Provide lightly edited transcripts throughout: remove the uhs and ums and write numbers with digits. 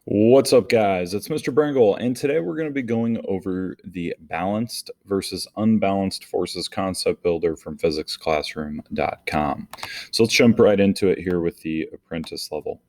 What's up, guys? It's Mr. Brangle, and today we're going to be going over the balanced versus unbalanced forces concept builder from physicsclassroom.com. So let's jump right into it here with the apprentice level.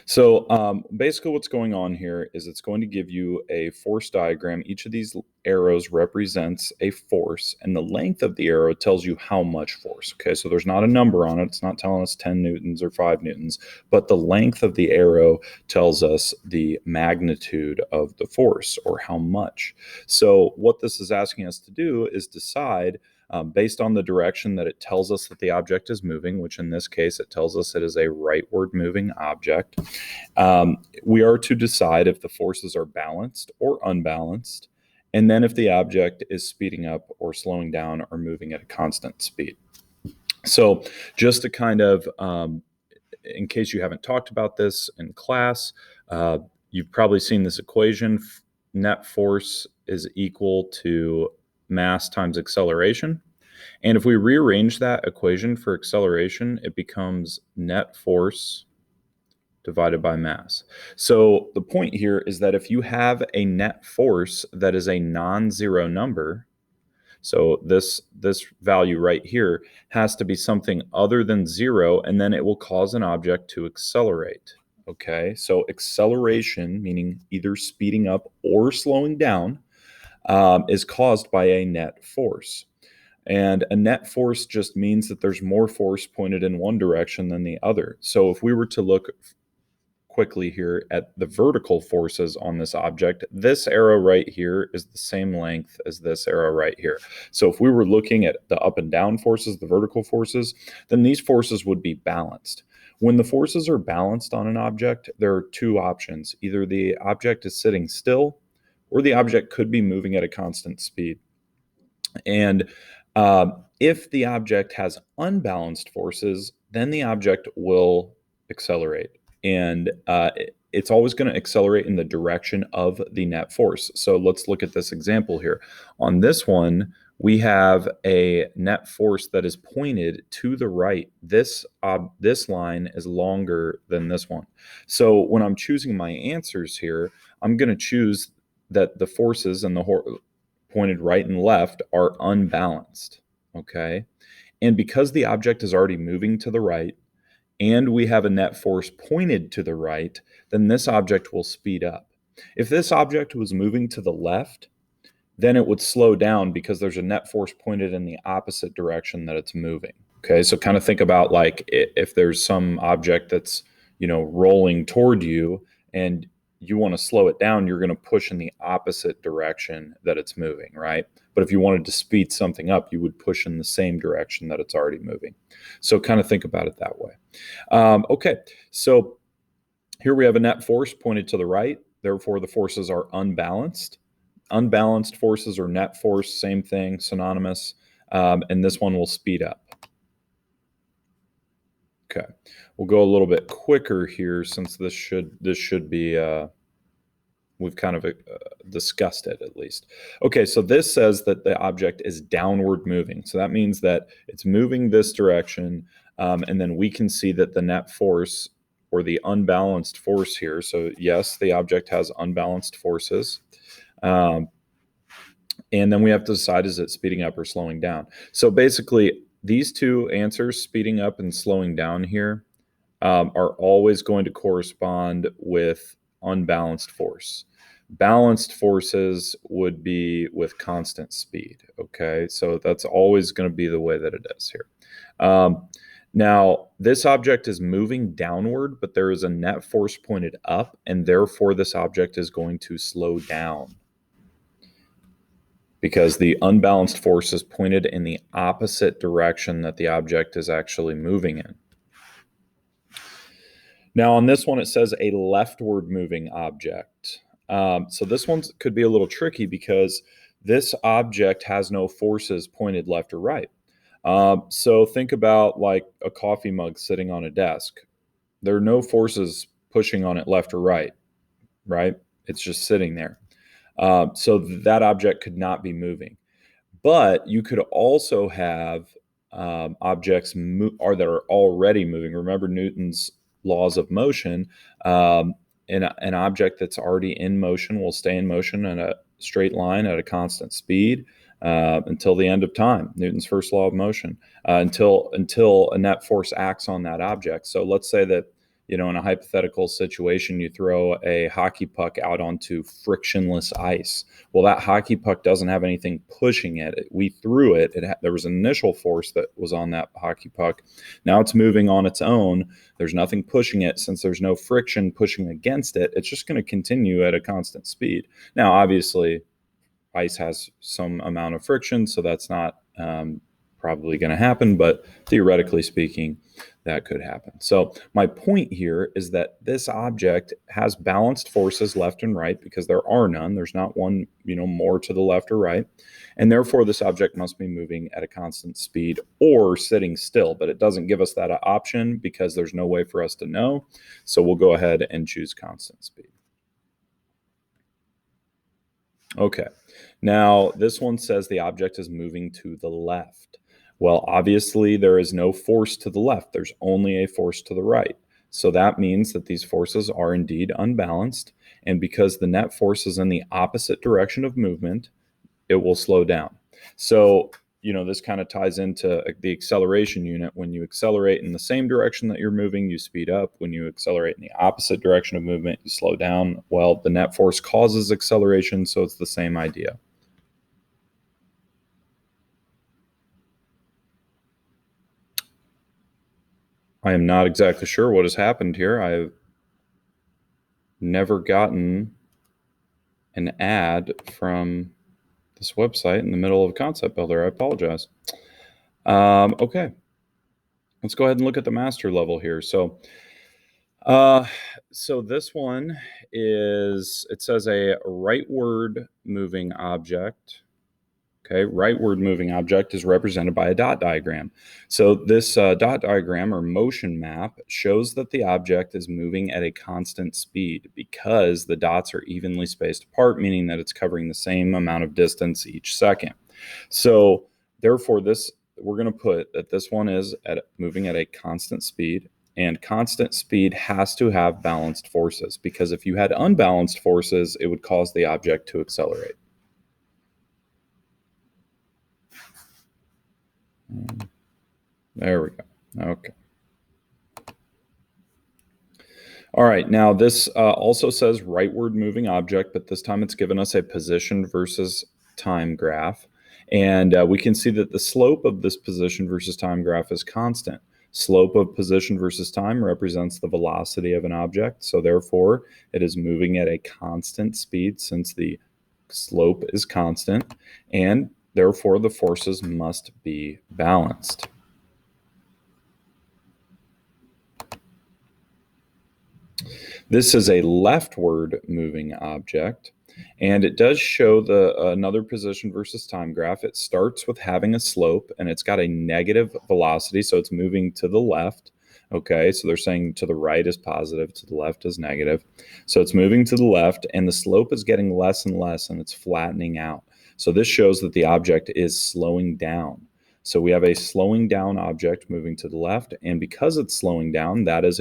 So basically what's going on here is it's going to give you a force diagram. Each of these arrows represents a force, and the length of the arrow tells you how much force. Okay, so there's not a number on it. It's not telling us 10 newtons or 5 newtons, but the length of the arrow tells us the magnitude of the force or how much. So what this is asking us to do is decide based on the direction that it tells us that the object is moving, which in this case it tells us it is a rightward moving object. We are to decide if the forces are balanced or unbalanced, and then if the object is speeding up or slowing down or moving at a constant speed. So just to kind of, in case you haven't talked about this in class, you've probably seen this equation. Net force is equal to mass times acceleration. And if we rearrange that equation for acceleration, it becomes net force divided by mass. So the point here is that if you have a net force that is a non-zero number, so this value right here has to be something other than zero, and then it will cause an object to accelerate. Okay, so acceleration, meaning either speeding up or slowing down, is caused by a net force. And a net force just means that there's more force pointed in one direction than the other. So if we were to look quickly here at the vertical forces on this object, this arrow right here is the same length as this arrow right here. So if we were looking at the up and down forces, the vertical forces, then these forces would be balanced. When the forces are balanced on an object, there are two options. Either the object is sitting still, or the object could be moving at a constant speed. And if the object has unbalanced forces, then the object will accelerate. And it's always going to accelerate in the direction of the net force. So let's look at this example here. On this one, we have a net force that is pointed to the right. This line is longer than this one. So when I'm choosing my answers here, I'm going to choose that the forces and the pointed right and left are unbalanced, okay? And because the object is already moving to the right and we have a net force pointed to the right, then this object will speed up. If this object was moving to the left, then it would slow down because there's a net force pointed in the opposite direction that it's moving. Okay, so kind of think about like if there's some object that's, rolling toward you and you want to slow it down, you're going to push in the opposite direction that it's moving, right? But if you wanted to speed something up, you would push in the same direction that it's already moving. So kind of think about it that way. Okay, so here we have a net force pointed to the right. Therefore, the forces are unbalanced. Unbalanced forces or net force, same thing, synonymous. And this one will speed up. Okay, we'll go a little bit quicker here since this should be, we've kind of discussed it at least. Okay, so this says that the object is downward moving. So that means that it's moving this direction, and then we can see that the net force or the unbalanced force here, so yes, the object has unbalanced forces, and then we have to decide, is it speeding up or slowing down? So basically, these two answers, speeding up and slowing down here, are always going to correspond with unbalanced force. Balanced forces would be with constant speed, okay? So that's always going to be the way that it is here. Now, this object is moving downward, but there is a net force pointed up, and therefore this object is going to slow down because the unbalanced force is pointed in the opposite direction that the object is actually moving in. Now on this one, it says a leftward moving object. So this one could be a little tricky because this object has no forces pointed left or right. So think about like a coffee mug sitting on a desk. There are no forces pushing on it left or right? It's just sitting there. So that object could not be moving. But you could also have objects that are already moving. Remember Newton's laws of motion. an object that's already in motion will stay in motion in a straight line at a constant speed until the end of time, Newton's first law of motion, until a net force acts on that object. So let's say that, in a hypothetical situation, you throw a hockey puck out onto frictionless ice. Well, that hockey puck doesn't have anything pushing it. We threw it. There was an initial force that was on that hockey puck. Now it's moving on its own. There's nothing pushing it. Since there's no friction pushing against it, it's just going to continue at a constant speed. Now, obviously, ice has some amount of friction, so that's not probably going to happen, but theoretically speaking, that could happen. So my point here is that this object has balanced forces left and right because there are none. There's not one, more to the left or right. And therefore, this object must be moving at a constant speed or sitting still, but it doesn't give us that option because there's no way for us to know. So we'll go ahead and choose constant speed. Okay, now this one says the object is moving to the left. Well, obviously there is no force to the left. There's only a force to the right. So that means that these forces are indeed unbalanced. And because the net force is in the opposite direction of movement, it will slow down. So, this kind of ties into the acceleration unit. When you accelerate in the same direction that you're moving, you speed up. When you accelerate in the opposite direction of movement, you slow down. Well, the net force causes acceleration, so it's the same idea. I am not exactly sure what has happened here. I've never gotten an ad from this website in the middle of Concept Builder. I apologize. Okay, let's go ahead and look at the master level here. So this one it says a rightward moving object. Okay, rightward moving object is represented by a dot diagram. So this dot diagram or motion map shows that the object is moving at a constant speed because the dots are evenly spaced apart, meaning that it's covering the same amount of distance each second. So therefore, we're going to put that this one is moving at a constant speed, and constant speed has to have balanced forces, because if you had unbalanced forces, it would cause the object to accelerate. There we go. Okay. All right. Now this also says rightward moving object, but this time it's given us a position versus time graph. And we can see that the slope of this position versus time graph is constant. Slope of position versus time represents the velocity of an object. So therefore, it is moving at a constant speed since the slope is constant. And therefore, the forces must be balanced. This is a leftward moving object, and it does show another position versus time graph. It starts with having a slope, and it's got a negative velocity, so it's moving to the left. Okay, so they're saying to the right is positive, to the left is negative. So it's moving to the left, and the slope is getting less and less, and it's flattening out. So this shows that the object is slowing down. So we have a slowing down object moving to the left, and because it's slowing down, that is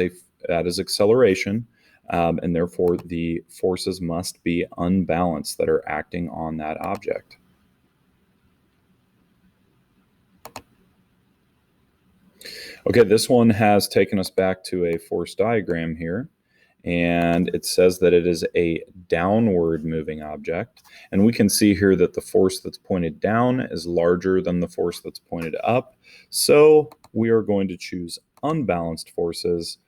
acceleration. And therefore, the forces must be unbalanced that are acting on that object. Okay, this one has taken us back to a force diagram here, and it says that it is a downward moving object. And we can see here that the force that's pointed down is larger than the force that's pointed up. So we are going to choose unbalanced forces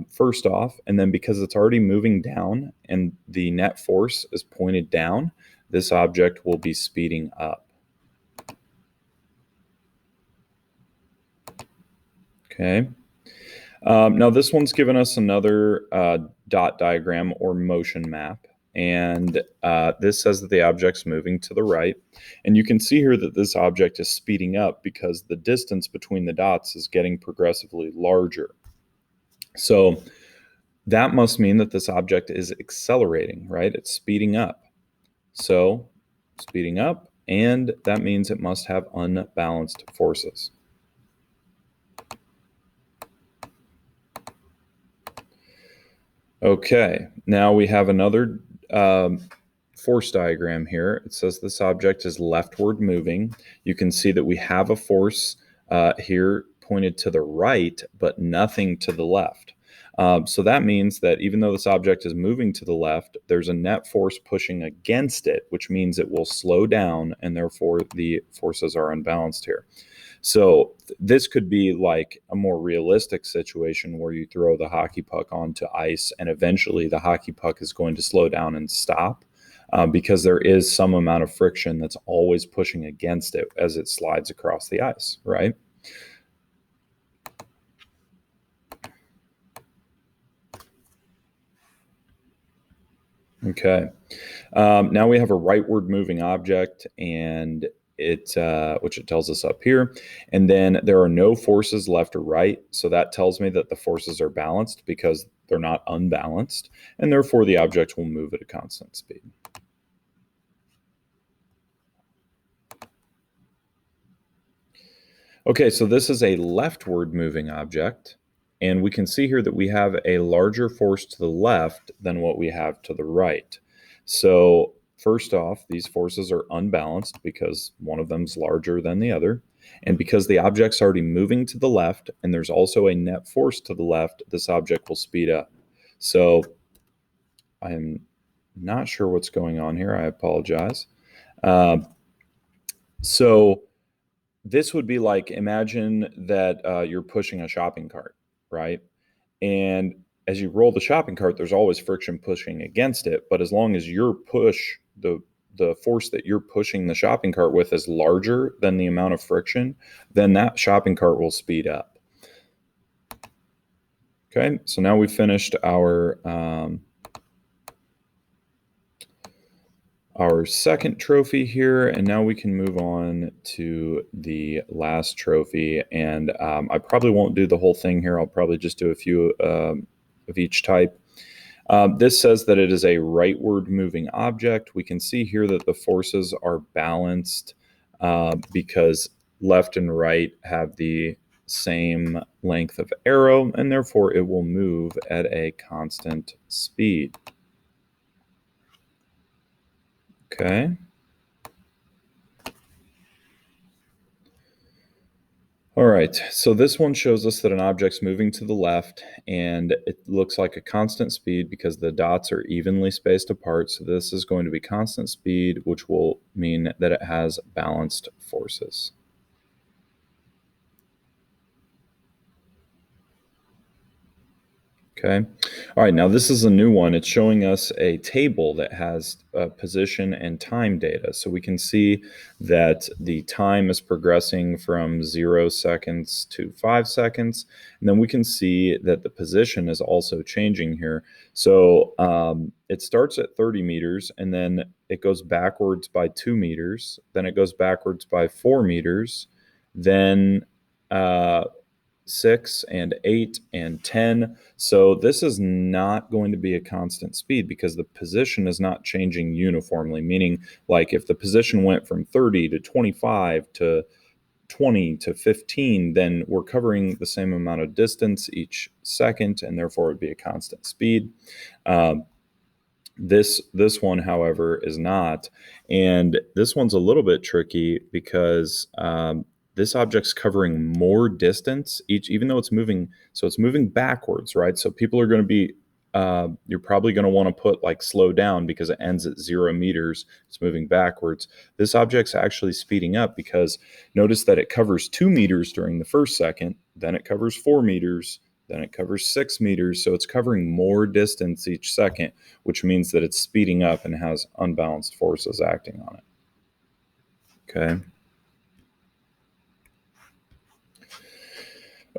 first off, and then because it's already moving down and the net force is pointed down, this object will be speeding up. Okay. Now this one's given us another dot diagram or motion map, and this says that the object's moving to the right, and you can see here that this object is speeding up because the distance between the dots is getting progressively larger. So that must mean that this object is accelerating, right? It's speeding up. So speeding up, and that means it must have unbalanced forces. Okay, now we have another force diagram here. It says this object is leftward moving. You can see that we have a force here pointed to the right, but nothing to the left. So that means that even though this object is moving to the left, there's a net force pushing against it, which means it will slow down, and therefore the forces are unbalanced here. So this could be like a more realistic situation where you throw the hockey puck onto ice and eventually the hockey puck is going to slow down and stop because there is some amount of friction that's always pushing against it as it slides across the ice, right? Okay. Now we have a rightward moving object, and which it tells us up here. And then there are no forces left or right. So that tells me that the forces are balanced because they're not unbalanced, and therefore the object will move at a constant speed. Okay, so this is a leftward moving object, and we can see here that we have a larger force to the left than what we have to the right. So first off, these forces are unbalanced because one of them is larger than the other. And because the object's already moving to the left and there's also a net force to the left, this object will speed up. So I'm not sure what's going on here. I apologize. So this would be like, imagine that you're pushing a shopping cart, right? And as you roll the shopping cart, there's always friction pushing against it. But as long as your push, the force that you're pushing the shopping cart with is larger than the amount of friction, then that shopping cart will speed up. Okay, so now we've finished our second trophy here, and now we can move on to the last trophy. And I probably won't do the whole thing here. I'll probably just do a few of each type. This says that it is a rightward moving object. We can see here that the forces are balanced because left and right have the same length of arrow, and therefore it will move at a constant speed. Okay. All right, so this one shows us that an object's moving to the left, and it looks like a constant speed because the dots are evenly spaced apart. So this is going to be constant speed, which will mean that it has balanced forces. Okay. All right. Now this is a new one. It's showing us a table that has position and time data. So we can see that the time is progressing from 0 seconds to 5 seconds. And then we can see that the position is also changing here. So it starts at 30 meters and then it goes backwards by 2 meters. Then it goes backwards by 4 meters. Then 6 and 8 and 10. So this is not going to be a constant speed because the position is not changing uniformly, meaning like if the position went from 30 to 25 to 20 to 15, then we're covering the same amount of distance each second, and therefore it would be a constant speed. This one, however, is not. And this one's a little bit tricky because this object's covering more distance even though it's moving. So it's moving backwards, right? So people are going to be, you're probably going to want to put like slow down because it ends at 0 meters. It's moving backwards. This object's actually speeding up because notice that it covers 2 meters during the first second, then it covers 4 meters, then it covers 6 meters. So it's covering more distance each second, which means that it's speeding up and has unbalanced forces acting on it. Okay.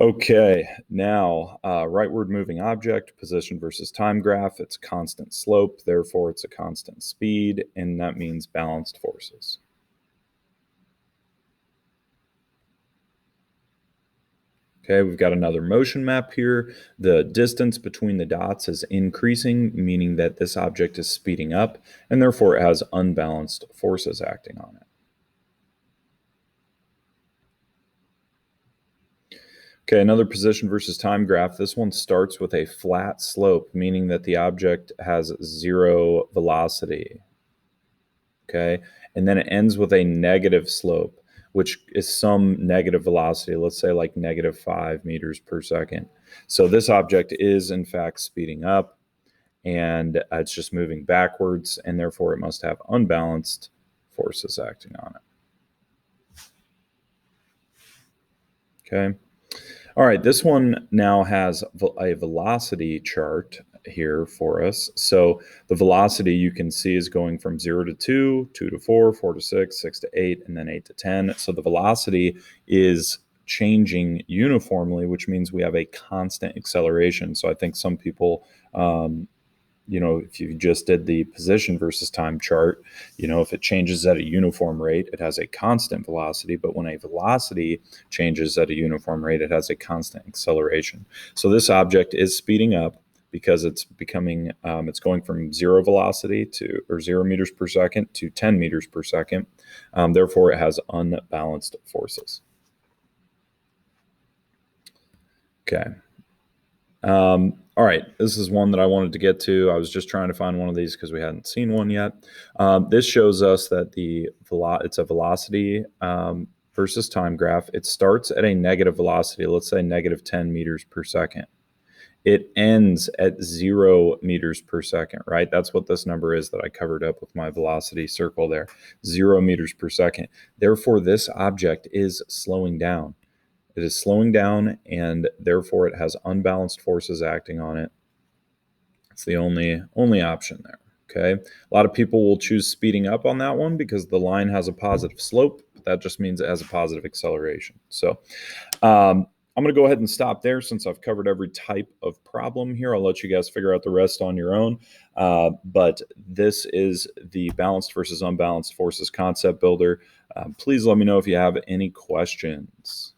Okay, now rightward moving object, position versus time graph. It's constant slope, therefore it's a constant speed, and that means balanced forces. Okay, we've got another motion map here. The distance between the dots is increasing, meaning that this object is speeding up, and therefore it has unbalanced forces acting on it. Okay, another position versus time graph. This one starts with a flat slope, meaning that the object has zero velocity. Okay, and then it ends with a negative slope, which is some negative velocity, let's say like -5 meters per second. So this object is in fact speeding up, and it's just moving backwards, and therefore it must have unbalanced forces acting on it. Okay. All right, this one now has a velocity chart here for us. So the velocity you can see is going from 0 to 2, 2 to 4, 4 to 6, 6 to 8, and then 8 to 10. So the velocity is changing uniformly, which means we have a constant acceleration. So I think some people, if you just did the position versus time chart, if it changes at a uniform rate, it has a constant velocity. But when a velocity changes at a uniform rate, it has a constant acceleration. So this object is speeding up because it's it's going from 0 velocity or 0 meters per second to 10 meters per second. Therefore, it has unbalanced forces. Okay. All right, this is one that I wanted to get to. I was just trying to find one of these because we hadn't seen one yet. This shows us that it's a velocity versus time graph. It starts at a negative velocity, let's say -10 meters per second. It ends at 0 meters per second, right? That's what this number is that I covered up with my velocity circle there, 0 meters per second. Therefore, this object is slowing down. It is slowing down, and therefore it has unbalanced forces acting on it. It's the only option there. Okay. A lot of people will choose speeding up on that one because the line has a positive slope. But that just means it has a positive acceleration. So I'm going to go ahead and stop there since I've covered every type of problem here. I'll let you guys figure out the rest on your own. But this is the balanced versus unbalanced forces concept builder. Please let me know if you have any questions.